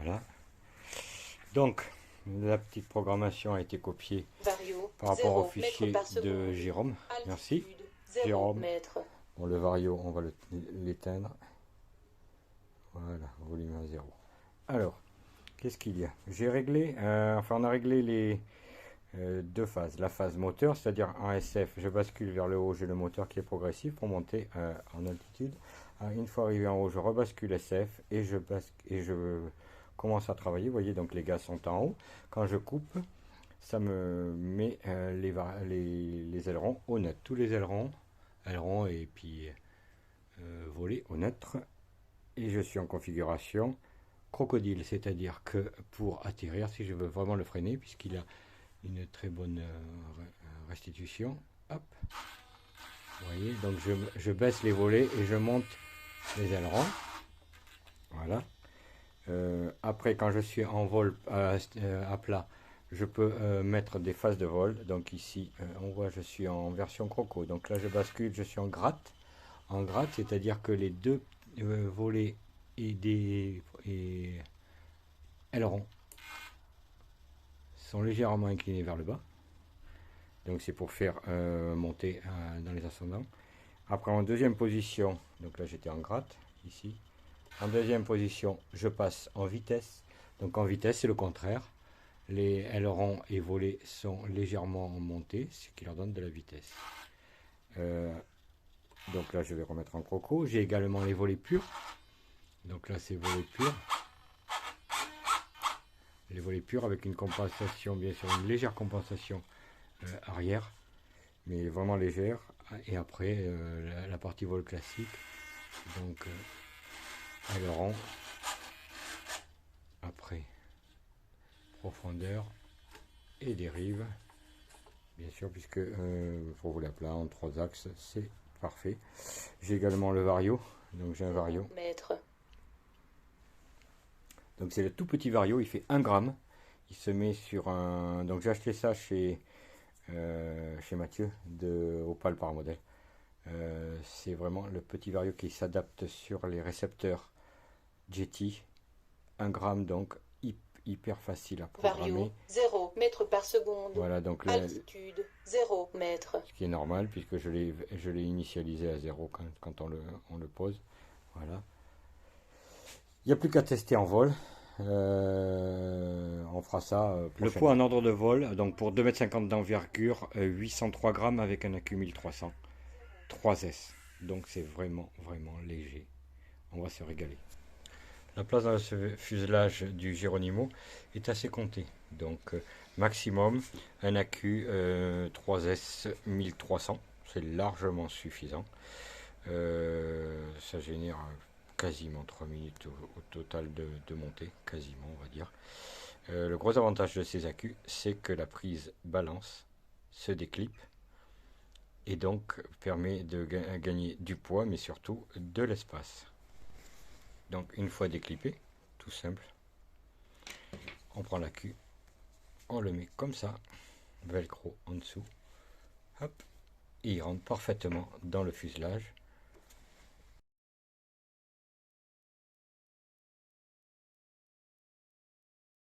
Voilà. Donc, la petite programmation a été copiée Vario, par rapport au 0 fichier mètres par de seconde. Jérôme. Merci. Altitude, 0 Jérôme. mètres. Bon, le vario, on va l'éteindre. Voilà, volume à 0. Alors, qu'est-ce qu'il y a? J'ai réglé, enfin on a réglé les deux phases. La phase moteur, c'est-à-dire en SF, je bascule vers le haut, j'ai le moteur qui est progressif pour monter en altitude. Une fois arrivé en haut, je rebascule SF et je commence à travailler. Vous voyez, donc les gaz sont en haut. Quand je coupe, ça me met les ailerons au neutre. Tous les ailerons et puis volets au neutre. Et je suis en configuration crocodile, c'est-à-dire que pour atterrir, si je veux vraiment le freiner, puisqu'il a une très bonne restitution, hop, vous voyez, donc je baisse les volets et je monte les ailerons, voilà. Après, quand je suis en vol à plat, je peux mettre des phases de vol, donc ici, on voit, je suis en version croco, donc là je bascule, je suis en gratte, c'est-à-dire que les deux volets et ailerons sont légèrement inclinés vers le bas. Donc c'est pour faire monter dans les ascendants. Après en deuxième position, donc là j'étais en gratte, ici. En deuxième position, je passe en vitesse. Donc en vitesse, c'est le contraire. Les ailerons et volets sont légèrement montés, ce qui leur donne de la vitesse. Donc là, je vais remettre en croco. J'ai également les volets purs. Donc là, c'est volets purs. Les volets purs avec une compensation, bien sûr, une légère compensation arrière, mais vraiment légère. Et après, la partie vol classique. Donc, aileron. Après, profondeur et dérive. Bien sûr, puisque pour voler à plat en 3 axes, c'est parfait. J'ai également le vario. Donc, j'ai un vario. Mètre. Donc, c'est le tout petit vario. Il fait 1 gramme. Il se met sur un. Donc, j'ai acheté ça chez Mathieu de Opal par modèle. C'est vraiment le petit vario qui s'adapte sur les récepteurs Jetty. 1 gramme, donc hyper facile à programmer. Vario, 0 mètres par seconde. Voilà, donc Altitude, 0 mètres. ce qui est normal puisque je l'ai initialisé à 0 quand on le pose. Voilà. Il n'y a plus qu'à tester en vol. On fera ça le poids en ordre de vol, donc pour 2,50 m d'envergure, 803 grammes avec un accu 1300, 3S. Donc c'est vraiment, vraiment léger. On va se régaler. La place dans le fuselage du Geronimo est assez comptée. Donc maximum, un accu 3S 1300. C'est largement suffisant. Ça génère quasiment 3 minutes au total de montée, quasiment on va dire. Le gros avantage de ces accus, c'est que la prise balance se déclipe et donc permet de gagner du poids, mais surtout de l'espace. Donc une fois déclipé, tout simple, on prend l'accu, on le met comme ça, velcro en dessous, hop, et il rentre parfaitement dans le fuselage.